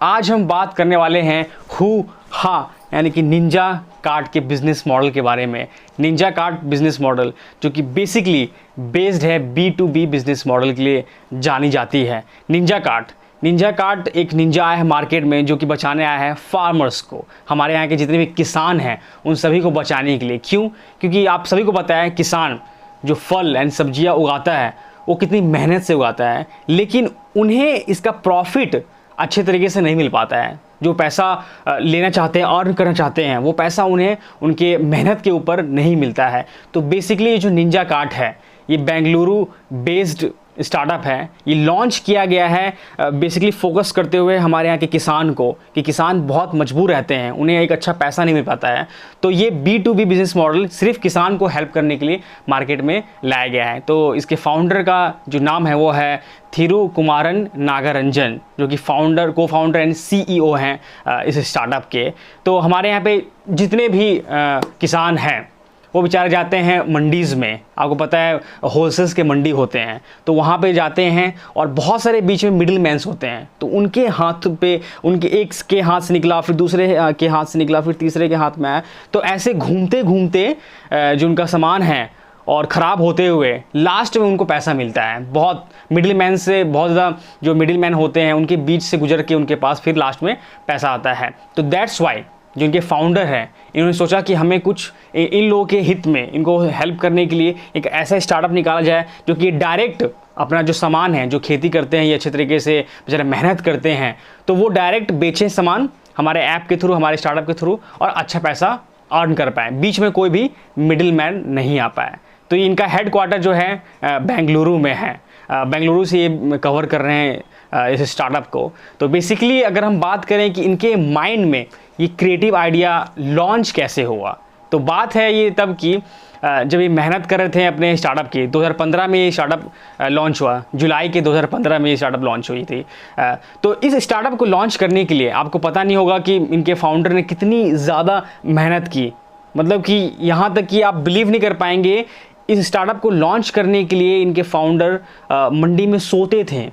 आज हम बात करने वाले हैं हू हा यानी कि निंजा कार्ट के बिजनेस मॉडल के बारे में। निंजा कार्ट बिजनेस मॉडल जो कि बेसिकली बेस्ड है B2B बिजनेस मॉडल के लिए जानी जाती है। निंजा कार्ट एक निंजा आया है मार्केट में जो कि बचाने आया है फार्मर्स को, हमारे यहाँ के जितने भी किसान हैं उन सभी को बचाने के लिए। क्यों? क्योंकि आप सभी को पता है किसान जो फल एंड सब्जियाँ उगाता है वो कितनी मेहनत से उगाता है, लेकिन उन्हें इसका प्रॉफिट अच्छे तरीके से नहीं मिल पाता है। जो पैसा लेना चाहते हैं, अर्न करना चाहते हैं, वो पैसा उन्हें उनके मेहनत के ऊपर नहीं मिलता है। तो बेसिकली ये जो निंजा कार्ट है ये बेंगलुरु बेस्ड स्टार्टअप है। ये लॉन्च किया गया है बेसिकली फोकस करते हुए हमारे यहाँ के किसान को, कि किसान बहुत मजबूर रहते हैं, उन्हें एक अच्छा पैसा नहीं मिल पाता है। तो ये B2B बिजनेस मॉडल सिर्फ किसान को हेल्प करने के लिए मार्केट में लाया गया है। तो इसके फाउंडर का जो नाम है वो है थिरुकुमारन नागारंजन, जो कि को फाउंडर एंड CEO हैं इस स्टार्टअप के। तो हमारे यहाँ पे जितने भी किसान हैं वो बेचारे जाते हैं मंडीज़ में, आपको पता है होलसेल्स के मंडी होते हैं, तो वहाँ पे जाते हैं और बहुत सारे बीच में मिडिल मैन्स होते हैं। तो उनके हाथ पे, उनके एक के हाथ से निकला, फिर दूसरे के हाथ से निकला, फिर तीसरे के हाथ में आया। तो ऐसे घूमते घूमते जो उनका सामान है और ख़राब होते हुए लास्ट में उनको पैसा मिलता है। बहुत मिडिल मैन से, बहुत ज़्यादा जो मिडिल मैन होते हैं उनके बीच से गुजर के उनके पास फिर लास्ट में पैसा आता है। तो दैट्स वाई जो इनके फाउंडर हैं इन्होंने सोचा कि हमें कुछ इन लोगों के हित में, इनको हेल्प करने के लिए एक ऐसा स्टार्टअप निकाला जाए जो कि डायरेक्ट अपना जो सामान है, जो खेती करते हैं ये अच्छे तरीके से बेचारे मेहनत करते हैं, तो वो डायरेक्ट बेचें सामान हमारे ऐप के थ्रू, हमारे स्टार्टअप के थ्रू, और अच्छा पैसा अर्न कर पाए, बीच में कोई भी मिडिल मैन नहीं आ पाए। तो इनका हेड क्वार्टर जो है बेंगलुरु में है। बेंगलुरु से ये कवर कर रहे हैं इस स्टार्टअप को। तो बेसिकली अगर हम बात करें कि इनके माइंड में ये क्रिएटिव आइडिया लॉन्च कैसे हुआ, तो बात है ये तब की जब ये मेहनत कर रहे थे अपने स्टार्टअप की। 2015 में ये स्टार्टअप लॉन्च हुआ, जुलाई के 2015 में ये स्टार्टअप लॉन्च हुई थी। तो इस स्टार्टअप को लॉन्च करने के लिए आपको पता नहीं होगा कि इनके फाउंडर ने कितनी ज़्यादा मेहनत की। मतलब कि यहाँ तक कि आप बिलीव नहीं कर पाएंगे, इस स्टार्टअप को लॉन्च करने के लिए इनके फाउंडर मंडी में सोते थे।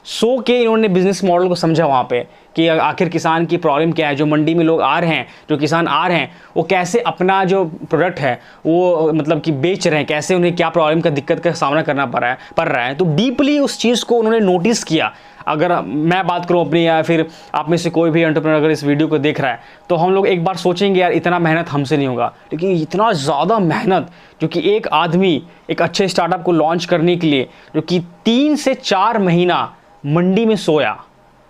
सो के इन्होंने बिज़नेस मॉडल को समझा वहाँ पे कि आखिर किसान की प्रॉब्लम क्या है, जो मंडी में लोग आ रहे हैं, जो किसान आ रहे हैं, वो कैसे अपना जो प्रोडक्ट है वो मतलब कि बेच रहे हैं, कैसे उन्हें क्या प्रॉब्लम का दिक्कत का सामना करना पड़ रहा है। तो डीपली उस चीज़ को उन्होंने नोटिस किया। अगर मैं बात करूं अपनी, या फिर आप में से कोई भी एंटरप्रेन्योर अगर इस वीडियो को देख रहा है, तो हम लोग एक बार सोचेंगे यार इतना मेहनत हमसे नहीं होगा, लेकिन इतना ज़्यादा मेहनत जो कि एक आदमी एक अच्छे स्टार्टअप को लॉन्च करने के लिए जो कि 3 से 4 महीना मंडी में सोया,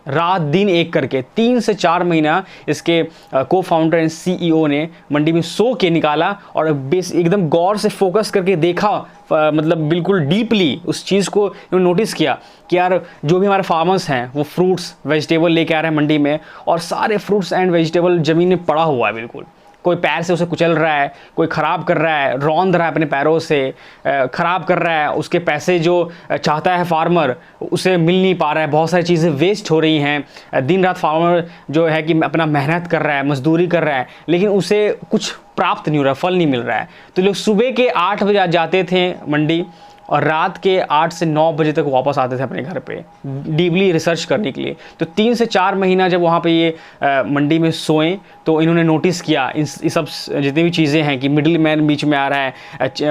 रात दिन एक करके 3 से 4 महीना इसके को फाउंडर एंड CEO ने मंडी में सो के निकाला और एकदम गौर से फोकस करके देखा, मतलब बिल्कुल डीपली उस चीज़ को नोटिस किया कि यार जो भी हमारे फार्मर्स हैं वो फ्रूट्स वेजिटेबल लेके आ रहे हैं मंडी में, और सारे फ्रूट्स एंड वेजिटेबल ज़मीन में पड़ा हुआ है बिल्कुल। कोई पैर से उसे कुचल रहा है, कोई ख़राब कर रहा है, रौंद रहा है अपने पैरों से, ख़राब कर रहा है, उसके पैसे जो चाहता है फार्मर उसे मिल नहीं पा रहा है, बहुत सारी चीज़ें वेस्ट हो रही हैं। दिन रात फार्मर जो है कि अपना मेहनत कर रहा है, मजदूरी कर रहा है, लेकिन उसे कुछ प्राप्त नहीं हो रहा, फल नहीं मिल रहा है। तो लोग सुबह के 8 बजे जाते थे मंडी और रात के 8 से 9 बजे तक वापस आते थे अपने घर पे डीपली रिसर्च करने के लिए। तो 3 से 4 महीना जब वहाँ पे ये मंडी में सोए तो इन्होंने नोटिस किया इन सब जितनी भी चीज़ें हैं कि मिडिल मैन बीच में आ रहा है,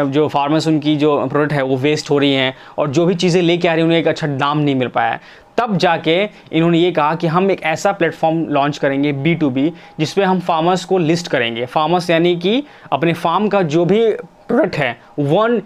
जो फार्मर्स उनकी जो प्रोडक्ट है वो वेस्ट हो रही हैं, और जो भी चीज़ें लेके आ रही हैं उन्हें एक अच्छा दाम नहीं मिल पाया। तब जाके इन्होंने ये कहा कि हम एक ऐसा प्लेटफॉर्म लॉन्च करेंगे B2B जिसपे हम फार्मर्स को लिस्ट करेंगे। फार्मर्स यानी कि अपने फार्म का जो भी प्रोडक्ट है, वन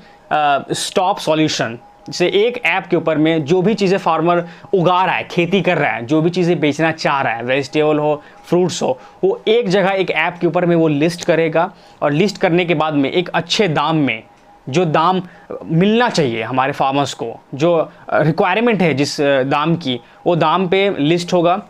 स्टॉप सॉल्यूशन, जैसे एक ऐप के ऊपर में जो भी चीज़ें फार्मर उगा रहा है, खेती कर रहा है, जो भी चीज़ें बेचना चाह रहा है, वेजिटेबल हो, फ्रूट्स हो, वो एक जगह एक ऐप के ऊपर में वो लिस्ट करेगा, और लिस्ट करने के बाद में एक अच्छे दाम में, जो दाम मिलना चाहिए हमारे फार्मर्स को, जो रिक्वायरमेंट है जिस दाम की, वो दाम पे लिस्ट होगा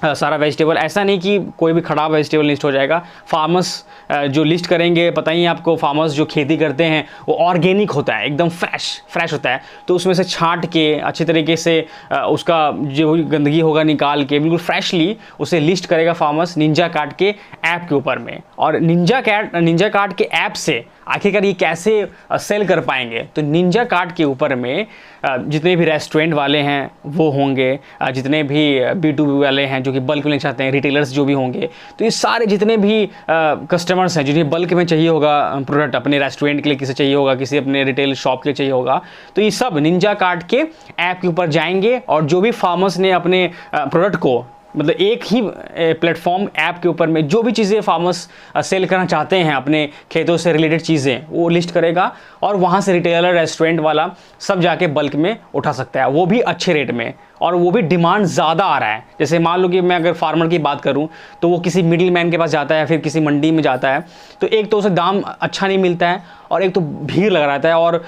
सारा वेजिटेबल। ऐसा नहीं कि कोई भी खराब वेजिटेबल लिस्ट हो जाएगा। फार्मर्स जो लिस्ट करेंगे, पता ही आपको, फार्मर्स जो खेती करते हैं वो ऑर्गेनिक होता है, एकदम फ्रेश होता है। तो उसमें से छांट के अच्छे तरीके से उसका जो गंदगी होगा निकाल के बिल्कुल फ्रेशली उसे लिस्ट करेगा फार्मर्स निंजा कार्ट के ऐप के ऊपर में। और निंजा कार्ट के ऐप से आखिरकार ये कैसे सेल कर पाएंगे, तो निंजा कार्ट के ऊपर में जितने भी रेस्टोरेंट वाले हैं वो होंगे, जितने भी B2B वाले हैं जो कि बल्क में चाहते हैं, रिटेलर्स जो भी होंगे, तो ये सारे जितने भी कस्टमर्स हैं जिन्हें बल्क में चाहिए होगा प्रोडक्ट, अपने रेस्टोरेंट के लिए किसी चाहिए होगा, किसी अपने रिटेल शॉप के लिए चाहिए होगा, तो ये सब निंजा कार्ट के ऐप के ऊपर जाएंगे और जो भी फार्मर्स ने अपने प्रोडक्ट को मतलब एक ही प्लेटफॉर्म ऐप के ऊपर में जो भी चीज़ें फार्मर्स सेल करना चाहते हैं, अपने खेतों से रिलेटेड चीज़ें, वो लिस्ट करेगा और वहाँ से रिटेलर, रेस्टोरेंट वाला सब जाके बल्क में उठा सकता है, वो भी अच्छे रेट में, और वो भी डिमांड ज़्यादा आ रहा है। जैसे मान लो कि मैं अगर फार्मर की बात करूं तो वो किसी मिडिल मैन के पास जाता है, फिर किसी मंडी में जाता है, तो एक तो उसे दाम अच्छा नहीं मिलता है और एक तो भीड़ लगा रहता है और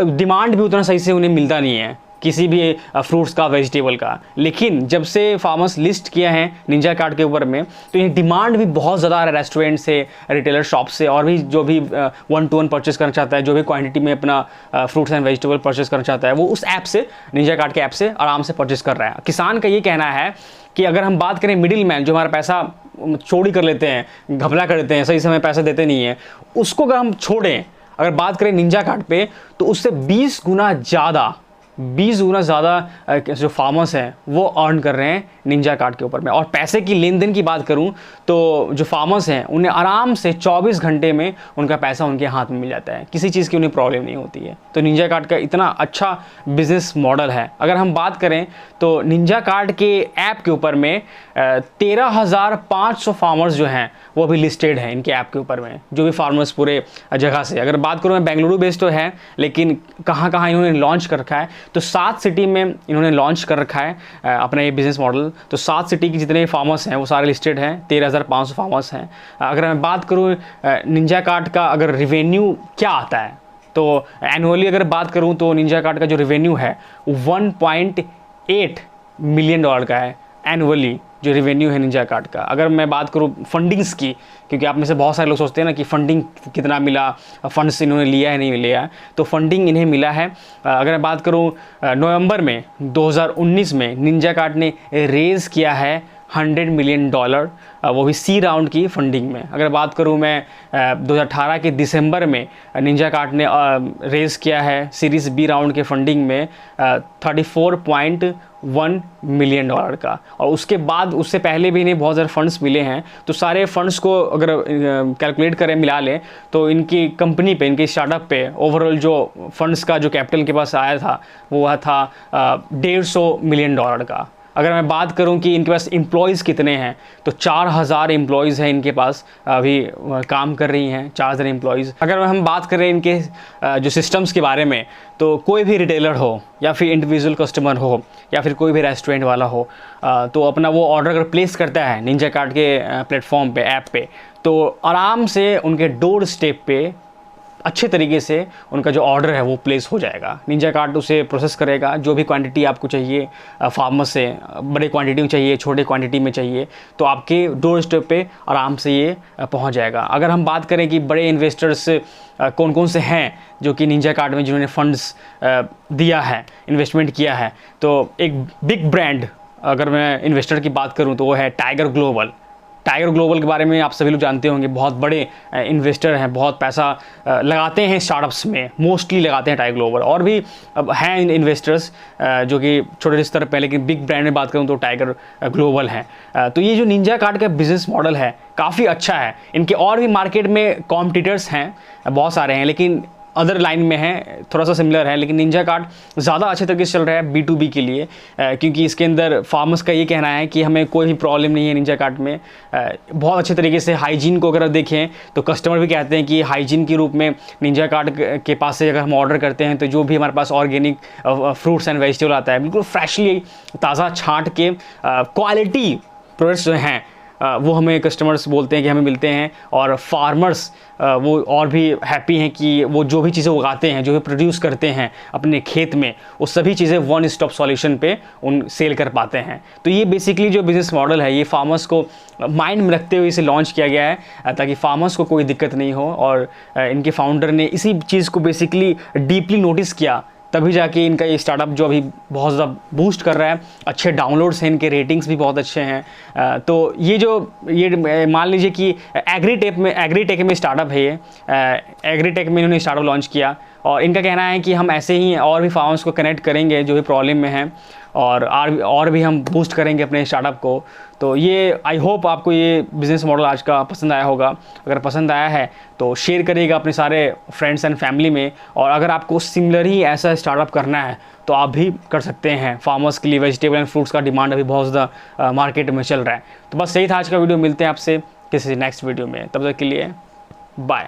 डिमांड भी उतना सही से उन्हें मिलता नहीं है किसी भी फ्रूट्स का, वेजिटेबल का। लेकिन जब से फार्मर्स लिस्ट किया है निंजा कार्ट के ऊपर में, तो ये डिमांड भी बहुत ज़्यादा आ रहा है रेस्टोरेंट से, रिटेलर शॉप से, और भी जो भी 1-to-1 परचेस करना चाहता है, जो भी क्वांटिटी में अपना फ्रूट्स एंड वेजिटेबल परचेस करना चाहता है, वो उस ऐप से, निंजा कार्ट के ऐप से आराम से परचेस कर रहा है। किसान का ये कहना है कि अगर हम बात करें मिडिल मैन जो हमारा पैसा चोरी कर लेते हैं, घपला कर लेते हैं, सही समय पैसे देते नहीं है, उसको अगर हम छोड़ें, अगर बात करें निंजा कार्ट पे, तो उससे 20 गुना ज़्यादा जो फार्मर्स हैं वो अर्न कर रहे हैं निंजा कार्ट के ऊपर में। और पैसे की लेन देन की बात करूं तो जो फार्मर्स हैं उन्हें आराम से 24 घंटे में उनका पैसा उनके हाथ में मिल जाता है, किसी चीज़ की उन्हें प्रॉब्लम नहीं होती है। तो निंजा कार्ट का इतना अच्छा बिजनेस मॉडल है। अगर हम बात करें तो निंजा कार्ट के ऐप के ऊपर में 13,500 फार्मर्स जो हैं वो भी लिस्टेड हैं इनके ऐप के ऊपर में, जो भी फार्मर्स पूरे जगह से। अगर बात करूँ, मैं बेंगलुरु बेस्ड तो है, लेकिन कहाँ कहाँ इन्होंने लॉन्च कर रखा है, तो 7 सिटी में इन्होंने लॉन्च कर रखा है अपना ये बिजनेस मॉडल। तो 7 सिटी के जितने फार्मर्स हैं वो सारे लिस्टेड हैं, 13,500 फार्मर्स हैं। अगर मैं बात करूँ निंजा कार्ट का अगर रिवेन्यू क्या आता है, तो एनुअली अगर बात करूँ तो निंजा कार्ट का जो रिवेन्यू है $1.8 मिलियन का है एनुअली, जो रिवेन्यू है निंजा कार्ट का। अगर मैं बात करूँ फंडिंग्स की, क्योंकि आप में से बहुत सारे लोग सोचते हैं ना कि फंडिंग कितना मिला, फंड्स इन्होंने लिया है नहीं लिया है, तो फंडिंग इन्हें मिला है। अगर मैं बात करूँ नवंबर में 2019 में निंजा कार्ट ने रेज़ किया है $100 मिलियन, वो भी सी राउंड की फंडिंग में। अगर बात करूं मैं 2018 के दिसंबर में निंजा कार्ट ने रेज़ किया है सीरीज़ बी राउंड के फंडिंग में $34.1 मिलियन का, और उसके बाद उससे पहले भी इन्हें बहुत ज़्यादा फंड्स मिले हैं। तो सारे फंड्स को अगर कैलकुलेट करें, मिला लें, तो इनकी कंपनी पे, इनके स्टार्टअप पे ओवरऑल जो फंड्स का जो कैपिटल के पास आया था वो था $150 मिलियन का। अगर मैं बात करूं कि इनके पास एम्प्लॉयज़ कितने हैं, तो 4,000 एम्प्लॉयज़ हैं इनके पास, अभी काम कर रही हैं 4,000 एम्प्लॉयज़। अगर हम बात करें इनके जो सिस्टम्स के बारे में, तो कोई भी रिटेलर हो या फिर इंडिविजुअल कस्टमर हो या फिर कोई भी रेस्टोरेंट वाला हो, तो अपना वो ऑर्डर अगर प्लेस करता है निंजा कार्ट के प्लेटफॉर्म पे, ऐप पे, तो आराम से उनके डोर स्टेप पे अच्छे तरीके से उनका जो ऑर्डर है वो प्लेस हो जाएगा। निंजा कार्ट उसे प्रोसेस करेगा, जो भी क्वांटिटी आपको चाहिए फार्मर से, बड़े क्वांटिटी में चाहिए, छोटे क्वांटिटी में चाहिए, तो आपके डोर स्टेप पे आराम से ये पहुंच जाएगा। अगर हम बात करें कि बड़े इन्वेस्टर्स कौन कौन से हैं जो कि निंजा कार्ट में जिन्होंने फंड्स दिया है, इन्वेस्टमेंट किया है, तो एक बिग ब्रांड अगर मैं इन्वेस्टर की बात करूँ तो वो है टाइगर ग्लोबल। टाइगर ग्लोबल के बारे में आप सभी लोग जानते होंगे, बहुत बड़े इन्वेस्टर हैं, बहुत पैसा लगाते हैं स्टार्टअप्स में, मोस्टली लगाते हैं टाइगर ग्लोबल। और भी हैं इन्वेस्टर्स जो कि छोटे स्तर पर, लेकिन बिग ब्रांड में बात करूं तो टाइगर ग्लोबल है। तो ये जो निंजा कार्ट का बिजनेस मॉडल है काफ़ी अच्छा है। इनके और भी मार्केट में कॉम्पिटिटर्स हैं, बहुत सारे हैं, लेकिन अदर लाइन में है, थोड़ा सा सिमिलर है, लेकिन निंजा कार्ट ज़्यादा अच्छे तरीके से चल रहा है B2B के लिए, क्योंकि इसके अंदर फार्मर्स का ये कहना है कि हमें कोई भी प्रॉब्लम नहीं है निंजा कार्ट में। बहुत अच्छे तरीके से हाइजीन को अगर देखें तो कस्टमर भी कहते हैं कि हाइजीन के रूप में निंजा कार्ट के पास से अगर हम ऑर्डर करते हैं तो जो भी हमारे पास ऑर्गेनिक फ्रूट्स एंड वेजिटेबल आता है, बिल्कुल फ्रेशली ताज़ा छाँट के क्वालिटी प्रोडक्ट्स जो हैं वो हमें कस्टमर्स बोलते हैं कि हमें मिलते हैं। और फार्मर्स वो और भी हैप्पी हैं कि वो जो भी चीज़ें उगाते हैं, जो भी प्रोड्यूस करते हैं अपने खेत में, वो सभी चीज़ें वन स्टॉप सॉल्यूशन पे उन सेल कर पाते हैं। तो ये बेसिकली जो बिज़नेस मॉडल है, ये फार्मर्स को माइंड में रखते हुए इसे लॉन्च किया गया है ताकि फार्मर्स को कोई दिक्कत नहीं हो। और इनके फाउंडर ने इसी चीज़ को बेसिकली डीपली नोटिस किया तभी जाके इनका ये स्टार्टअप जो अभी बहुत ज़्यादा बूस्ट कर रहा है, अच्छे डाउनलोड्स हैं, इनके रेटिंग्स भी बहुत अच्छे हैं। तो ये मान लीजिए कि एग्रीटेक में स्टार्टअप है ये, एग्रीटेक में इन्होंने स्टार्टअप लॉन्च किया और इनका कहना है कि हम ऐसे ही और भी फार्मर्स को कनेक्ट करेंगे जो भी प्रॉब्लम में हैं और भी हम बूस्ट करेंगे अपने स्टार्टअप को। तो ये आई होप आपको ये बिज़नेस मॉडल आज का पसंद आया होगा। अगर पसंद आया है तो शेयर करिएगा अपने सारे फ्रेंड्स एंड फैमिली में, और अगर आपको सिमिलर ही ऐसा स्टार्टअप करना है तो आप भी कर सकते हैं। फार्मर्स के लिए वेजिटेबल एंड फ्रूट्स का डिमांड अभी बहुत ज़्यादा मार्केट में चल रहा है। तो बस यही था आज का वीडियो, मिलते हैं आपसे किसी नेक्स्ट वीडियो में, तब तक के लिए बाय।